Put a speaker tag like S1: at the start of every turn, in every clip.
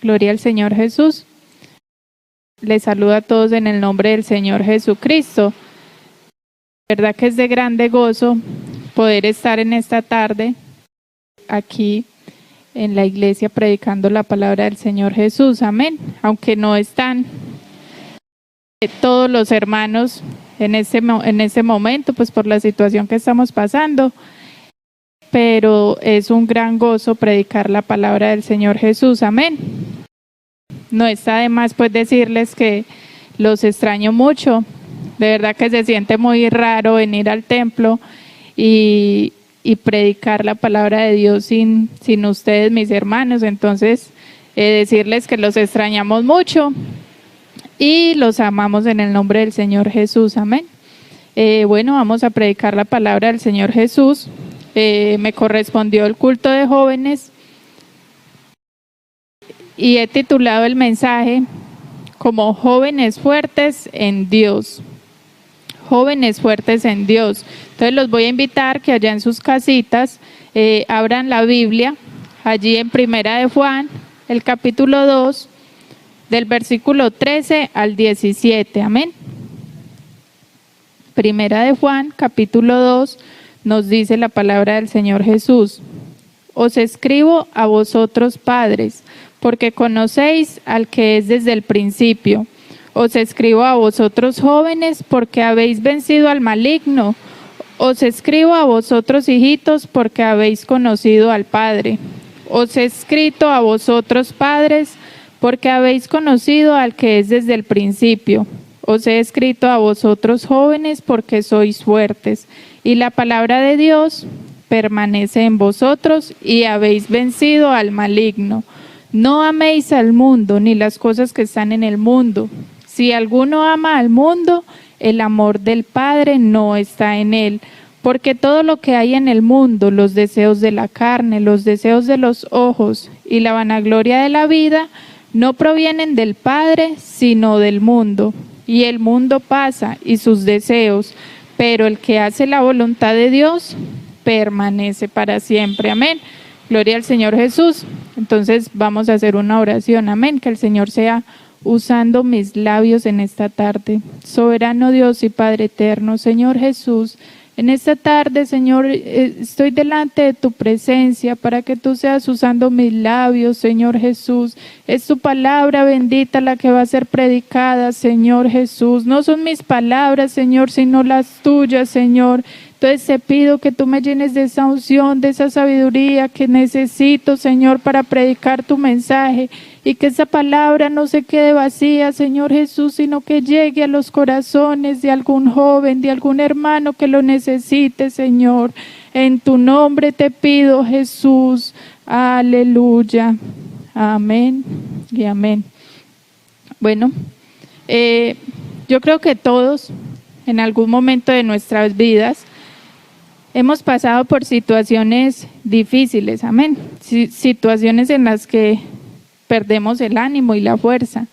S1: Gloria al Señor Jesús. Les saludo a todos en el nombre del Señor Jesucristo. Verdad que es de grande gozo poder estar en esta tarde aquí en la iglesia predicando la palabra del Señor Jesús. Amén. Aunque no están todos los hermanos en ese momento, pues por la situación que estamos pasando, pero es un gran gozo predicar la palabra del Señor Jesús. Amén. No está de más pues decirles que los extraño mucho. De verdad que se siente muy raro venir al templo y predicar la palabra de Dios sin ustedes, mis hermanos. Entonces, decirles que los extrañamos mucho y los amamos en el nombre del Señor Jesús. Amén. Bueno, vamos a predicar la palabra del Señor Jesús. Me correspondió el culto de jóvenes y he titulado el mensaje como Jóvenes Fuertes en Dios. Jóvenes fuertes en Dios. Entonces los voy a invitar que allá en sus casitas abran la Biblia, allí en Primera de Juan, el capítulo 2, del versículo 13 al 17. Amén. Primera de Juan, capítulo 2, nos dice la palabra del Señor Jesús. Os escribo a vosotros, padres, porque conocéis al que es desde el principio. Os escribo a vosotros, jóvenes, porque habéis vencido al maligno. Os escribo a vosotros, hijitos, porque habéis conocido al Padre. Os he escrito a vosotros, padres, porque habéis conocido al que es desde el principio. Os he escrito a vosotros, jóvenes, porque sois fuertes, y la palabra de Dios permanece en vosotros, y habéis vencido al maligno. No améis al mundo, ni las cosas que están en el mundo. Si alguno ama al mundo, el amor del Padre no está en él, porque todo lo que hay en el mundo, los deseos de la carne, los deseos de los ojos y la vanagloria de la vida, no provienen del Padre, sino del mundo. Y el mundo pasa y sus deseos, pero el que hace la voluntad de Dios permanece para siempre. Amén. Gloria al Señor Jesús. Entonces vamos a hacer una oración. Amén. Que el Señor sea usando mis labios en esta tarde. Soberano Dios y Padre eterno, Señor Jesús, en esta tarde, Señor, estoy delante de tu presencia para que tú seas usando mis labios, Señor Jesús. Es tu palabra bendita la que va a ser predicada, Señor Jesús. No son mis palabras, Señor, sino las tuyas, Señor. Entonces te pido que tú me llenes de esa unción, de esa sabiduría que necesito, Señor, para predicar tu mensaje. Y que esa palabra no se quede vacía, Señor Jesús, sino que llegue a los corazones de algún joven, de algún hermano que lo necesite, Señor. En tu nombre te pido, Jesús. Aleluya. Amén y amén. Bueno, yo creo que todos, en algún momento de nuestras vidas, hemos pasado por situaciones difíciles, amén. Situaciones en las que perdemos el ánimo y la fuerza,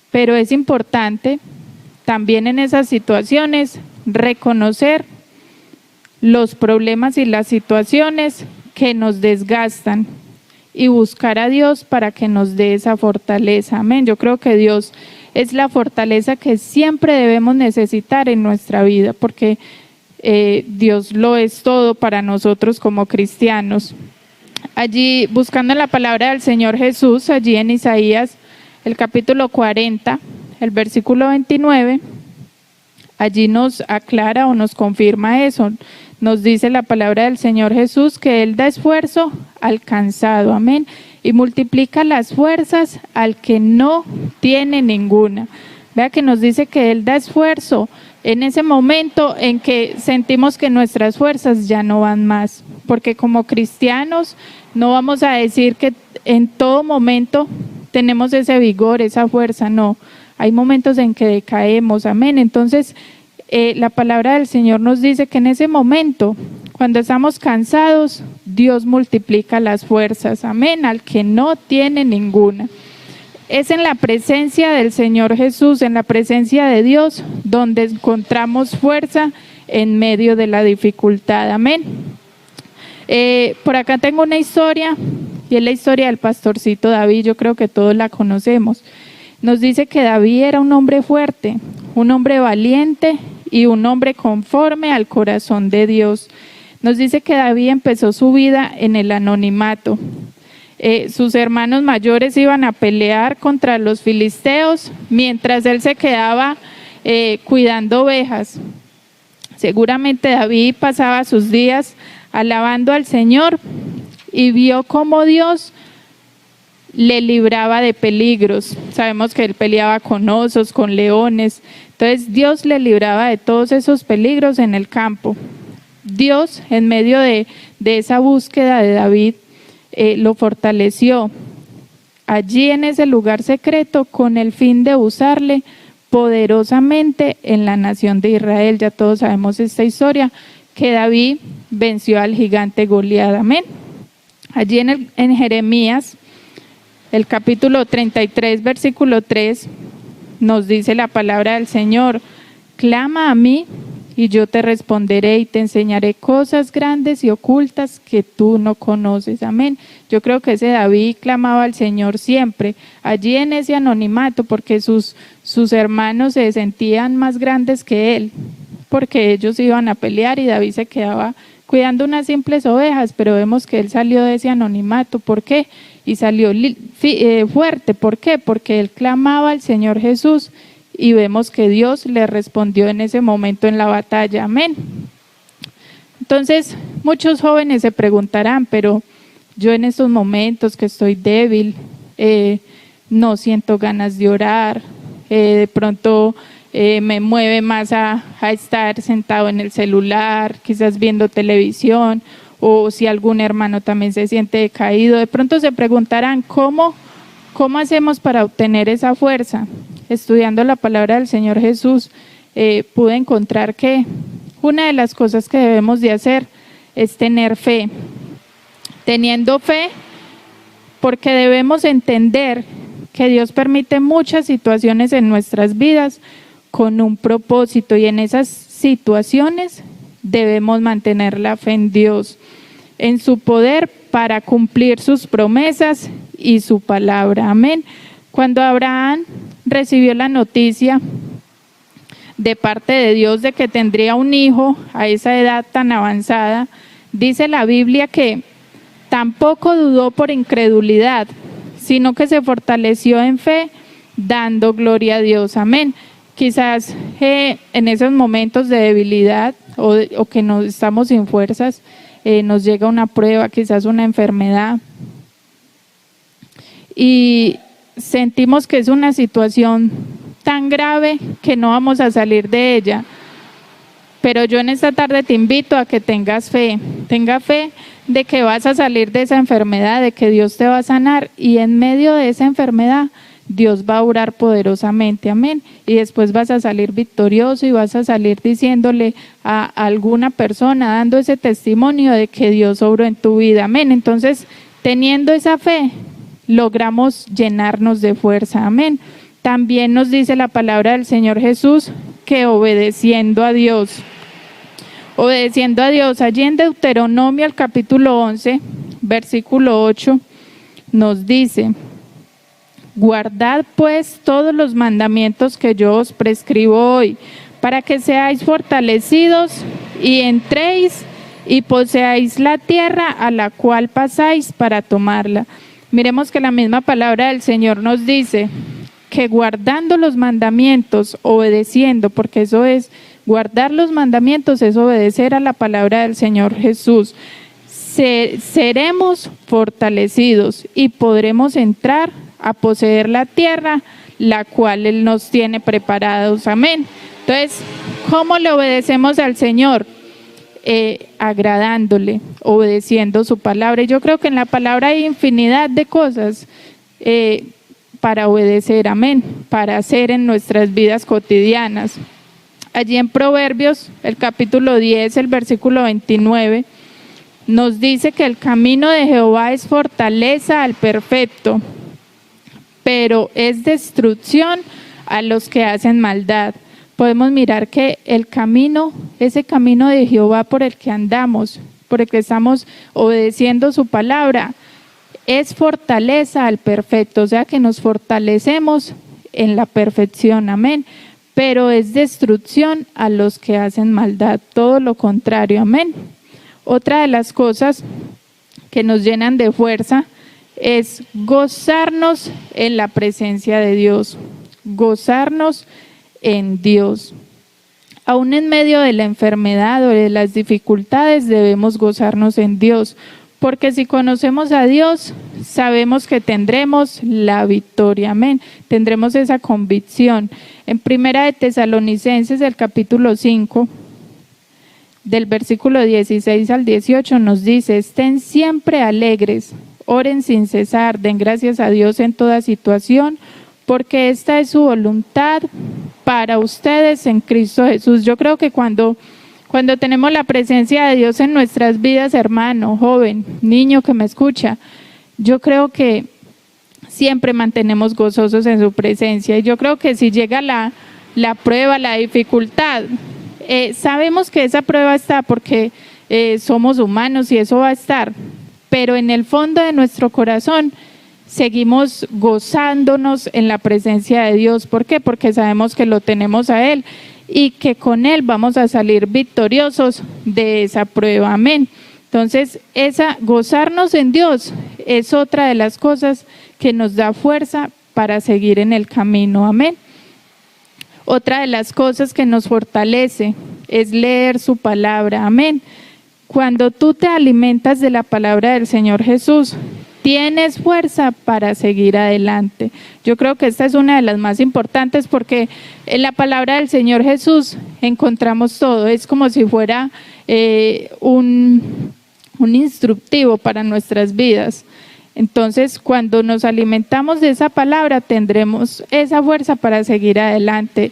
S1: pero es importante también en esas situaciones reconocer los problemas y las situaciones que nos desgastan y buscar a Dios para que nos dé esa fortaleza, amén. Yo creo que Dios es la fortaleza que siempre debemos necesitar en nuestra vida, porque Dios lo es todo para nosotros como cristianos. Allí, buscando la palabra del Señor Jesús, allí en Isaías, el capítulo 40, el versículo 29, allí nos aclara o nos confirma eso. Nos dice la palabra del Señor Jesús que Él da esfuerzo al cansado, amén, y multiplica las fuerzas al que no tiene ninguna. Vea que nos dice que Él da esfuerzo en ese momento en que sentimos que nuestras fuerzas ya no van más, porque como cristianos no vamos a decir que en todo momento tenemos ese vigor, esa fuerza, no. Hay momentos en que decaemos, amén. Entonces, la palabra del Señor nos dice que en ese momento, cuando estamos cansados, Dios multiplica las fuerzas, amén, al que no tiene ninguna. Es en la presencia del Señor Jesús, en la presencia de Dios, donde encontramos fuerza en medio de la dificultad. Amén. Por acá tengo una historia y es la historia del pastorcito David. Yo creo que todos la conocemos. Nos dice que David era un hombre fuerte, un hombre valiente y un hombre conforme al corazón de Dios. Nos dice que David empezó su vida en el anonimato. Sus hermanos mayores iban a pelear contra los filisteos mientras él se quedaba cuidando ovejas. Seguramente David pasaba sus días alabando al Señor y vio cómo Dios le libraba de peligros. Sabemos que él peleaba con osos, con leones. Entonces Dios le libraba de todos esos peligros en el campo. Dios, en medio de esa búsqueda de David, lo fortaleció allí en ese lugar secreto con el fin de usarle poderosamente en la nación de Israel. Ya todos sabemos esta historia, que David venció al gigante Goliat. Amén. Allí en Jeremías, el capítulo 33, versículo 3, nos dice la palabra del Señor: clama a mí y yo te responderé y te enseñaré cosas grandes y ocultas que tú no conoces. Amén. Yo creo que ese David clamaba al Señor siempre, allí en ese anonimato, porque sus hermanos se sentían más grandes que él, porque ellos iban a pelear y David se quedaba cuidando unas simples ovejas, pero vemos que él salió de ese anonimato. ¿Por qué? Y salió fuerte. ¿Por qué? Porque él clamaba al Señor Jesús y vemos que Dios le respondió en ese momento en la batalla. Amén. Entonces, muchos jóvenes se preguntarán, pero yo en estos momentos que estoy débil, no siento ganas de orar, de pronto me mueve más a estar sentado en el celular, quizás viendo televisión, o si algún hermano también se siente decaído. De pronto se preguntarán, ¿cómo hacemos para obtener esa fuerza? Estudiando la palabra del Señor Jesús, pude encontrar que una de las cosas que debemos de hacer es tener fe. Teniendo fe, porque debemos entender que Dios permite muchas situaciones en nuestras vidas con un propósito, y en esas situaciones debemos mantener la fe en Dios, en su poder para cumplir sus promesas y su palabra. Amén. Cuando Abraham recibió la noticia de parte de Dios de que tendría un hijo a esa edad tan avanzada, dice la Biblia que tampoco dudó por incredulidad, sino que se fortaleció en fe, dando gloria a Dios. Amén. Quizás en esos momentos de debilidad o que no estamos sin fuerzas, nos llega una prueba, quizás una enfermedad, y sentimos que es una situación tan grave que no vamos a salir de ella. Pero yo en esta tarde te invito a que tengas fe, tenga fe de que vas a salir de esa enfermedad, de que Dios te va a sanar, y en medio de esa enfermedad Dios va a obrar poderosamente. Amén. Y después vas a salir victorioso y vas a salir diciéndole a alguna persona, dando ese testimonio de que Dios obró en tu vida. Amén. Entonces, teniendo esa fe, logramos llenarnos de fuerza. Amén. También nos dice la palabra del Señor Jesús que obedeciendo a Dios, allí en Deuteronomio, el capítulo 11, versículo 8, nos dice: guardad pues todos los mandamientos que yo os prescribo hoy, para que seáis fortalecidos y entréis y poseáis la tierra a la cual pasáis para tomarla. Miremos que la misma palabra del Señor nos dice que guardando los mandamientos, obedeciendo, porque eso es, guardar los mandamientos es obedecer a la palabra del Señor Jesús, seremos fortalecidos y podremos entrar a poseer la tierra, la cual Él nos tiene preparados. Amén. Entonces, ¿cómo le obedecemos al Señor? Agradándole, obedeciendo su palabra. Y yo creo que en la palabra hay infinidad de cosas para obedecer, amén, para hacer en nuestras vidas cotidianas. Allí en Proverbios, el capítulo 10, el versículo 29, nos dice que el camino de Jehová es fortaleza al perfecto, pero es destrucción a los que hacen maldad. Podemos mirar que el camino, ese camino de Jehová por el que andamos, por el que estamos obedeciendo su palabra, es fortaleza al perfecto, o sea que nos fortalecemos en la perfección, amén. Pero es destrucción a los que hacen maldad, todo lo contrario, amén. Otra de las cosas que nos llenan de fuerza es gozarnos en la presencia de Dios, gozarnos en Dios. Aún en medio de la enfermedad o de las dificultades debemos gozarnos en Dios, porque si conocemos a Dios, sabemos que tendremos la victoria, amén. Tendremos esa convicción. En Primera de Tesalonicenses, el capítulo 5, del versículo 16 al 18, nos dice: estén siempre alegres, oren sin cesar, den gracias a Dios en toda situación, porque esta es su voluntad para ustedes en Cristo Jesús. Yo creo que cuando tenemos la presencia de Dios en nuestras vidas, hermano, joven, niño que me escucha, yo creo que siempre mantenemos gozosos en su presencia. Y yo creo que si llega la prueba, la dificultad, sabemos que esa prueba está porque somos humanos y eso va a estar, pero en el fondo de nuestro corazón seguimos gozándonos en la presencia de Dios. ¿Por qué? Porque sabemos que lo tenemos a Él y que con Él vamos a salir victoriosos de esa prueba, amén. Entonces, gozarnos en Dios es otra de las cosas que nos da fuerza para seguir en el camino, amén. Otra de las cosas que nos fortalece es leer su palabra, amén. Cuando tú te alimentas de la palabra del Señor Jesús, tienes fuerza para seguir adelante. Yo creo que esta es una de las más importantes porque en la palabra del Señor Jesús encontramos todo. Es como si fuera un instructivo para nuestras vidas. Entonces, cuando nos alimentamos de esa palabra, tendremos esa fuerza para seguir adelante.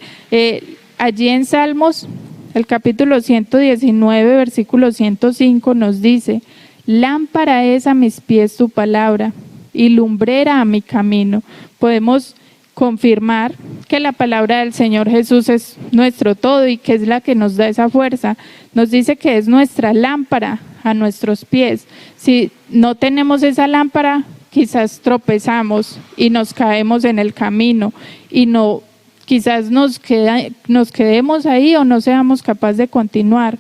S1: Allí en Salmos, el capítulo 119, versículo 105 nos dice: lámpara es a mis pies tu palabra y lumbrera a mi camino. Podemos confirmar que la palabra del Señor Jesús es nuestro todo y que es la que nos da esa fuerza. Nos dice que es nuestra lámpara a nuestros pies. Si no tenemos esa lámpara, quizás tropezamos y nos caemos en el camino y quizás nos quedemos ahí o no seamos capaces de continuar.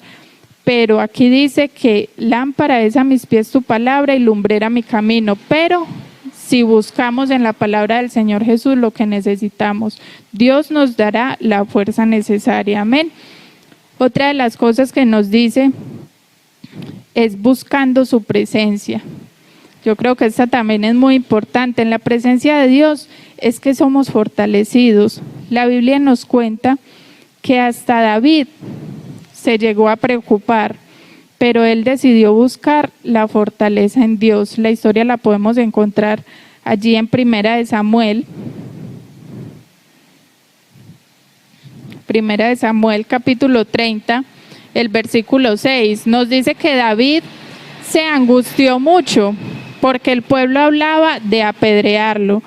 S1: Pero aquí dice que lámpara es a mis pies tu palabra y lumbrera mi camino. Pero si buscamos en la palabra del Señor Jesús lo que necesitamos, Dios nos dará la fuerza necesaria. Amén. Otra de las cosas que nos dice es buscando su presencia. Yo creo que esta también es muy importante. En la presencia de Dios es que somos fortalecidos. La Biblia nos cuenta que hasta David se llegó a preocupar, pero él decidió buscar la fortaleza en Dios. La historia la podemos encontrar allí en Primera de Samuel. Primera de Samuel, capítulo 30, el versículo 6, nos dice que David se angustió mucho porque el pueblo hablaba de apedrearlo,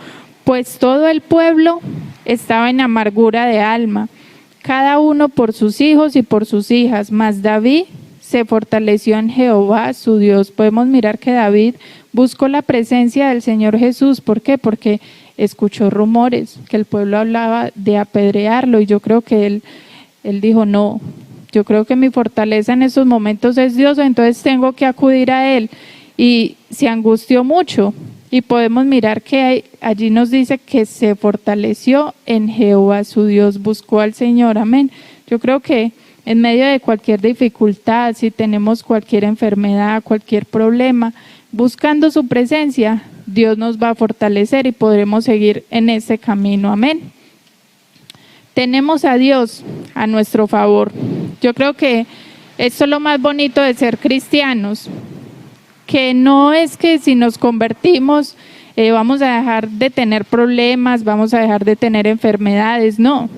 S1: pues todo el pueblo estaba en amargura de alma, cada uno por sus hijos y por sus hijas, mas David se fortaleció en Jehová su Dios. Podemos mirar que David buscó la presencia del Señor Jesús. ¿Por qué? Porque escuchó rumores que el pueblo hablaba de apedrearlo y yo creo que él dijo: no, yo creo que mi fortaleza en estos momentos es Dios, entonces tengo que acudir a Él. Y se angustió mucho y podemos mirar que allí nos dice que se fortaleció en Jehová su Dios, buscó al Señor, amén. Yo creo que en medio de cualquier dificultad, si tenemos cualquier enfermedad, cualquier problema, buscando su presencia, Dios nos va a fortalecer y podremos seguir en ese camino, amén. Tenemos a Dios a nuestro favor. Yo creo que esto es lo más bonito de ser cristianos, que no es que si nos convertimos vamos a dejar de tener problemas, vamos a dejar de tener enfermedades, no.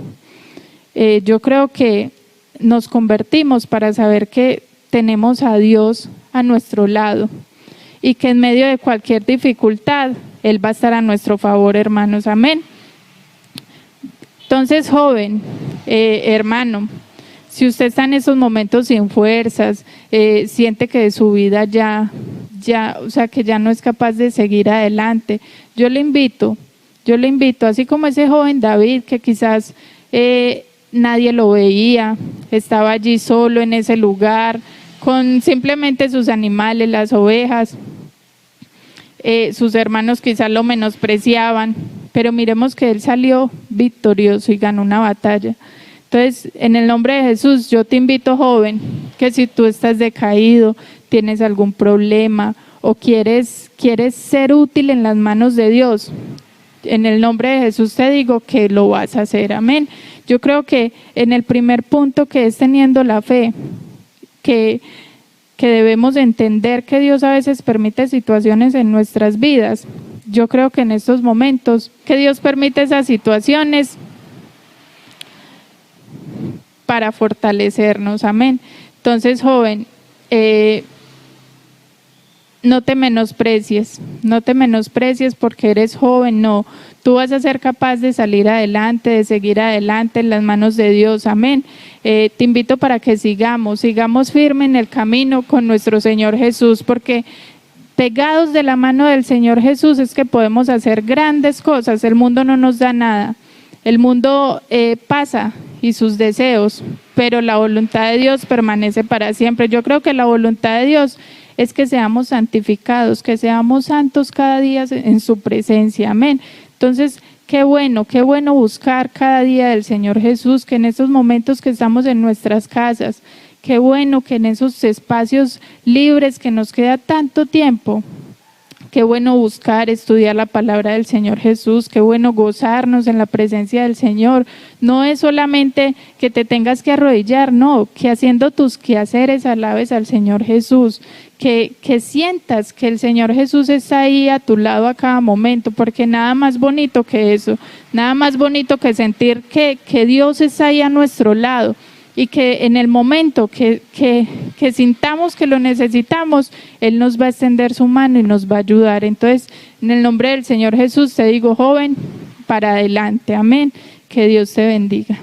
S1: Yo creo que nos convertimos para saber que tenemos a Dios a nuestro lado y que en medio de cualquier dificultad Él va a estar a nuestro favor, hermanos, amén. Entonces, joven, hermano, si usted está en esos momentos sin fuerzas, siente que de su vida ya ya, o sea, que ya no es capaz de seguir adelante. Yo le invito, así como ese joven David, que quizás nadie lo veía, estaba allí solo en ese lugar, con simplemente sus animales, las ovejas, sus hermanos quizás lo menospreciaban, pero miremos que él salió victorioso y ganó una batalla. Entonces, en el nombre de Jesús, yo te invito, joven, que si tú estás decaído, tienes algún problema o quieres ser útil en las manos de Dios, en el nombre de Jesús te digo que lo vas a hacer, amén. Yo creo que en el primer punto, que es teniendo la fe, que debemos entender que Dios a veces permite situaciones en nuestras vidas. Yo creo que en estos momentos que Dios permite esas situaciones para fortalecernos, amén. Entonces, joven, no te menosprecies porque eres joven, no. Tú vas a ser capaz de salir adelante, de seguir adelante en las manos de Dios, amén. Te invito para que sigamos firme en el camino con nuestro Señor Jesús, porque pegados de la mano del Señor Jesús es que podemos hacer grandes cosas. El mundo no nos da nada, el mundo pasa y sus deseos, pero la voluntad de Dios permanece para siempre. Yo creo que la voluntad de Dios es que seamos santificados, que seamos santos cada día en su presencia, amén. Entonces, qué bueno buscar cada día del Señor Jesús, que en estos momentos que estamos en nuestras casas, qué bueno que en esos espacios libres que nos queda tanto tiempo, qué bueno buscar, estudiar la palabra del Señor Jesús, qué bueno gozarnos en la presencia del Señor. No es solamente que te tengas que arrodillar, no, que haciendo tus quehaceres alabes al Señor Jesús, que sientas que el Señor Jesús está ahí a tu lado a cada momento, porque nada más bonito que eso, nada más bonito que sentir que Dios está ahí a nuestro lado. Y que en el momento que sintamos que lo necesitamos, Él nos va a extender su mano y nos va a ayudar. Entonces, en el nombre del Señor Jesús te digo, joven, para adelante, amén. Que Dios te bendiga.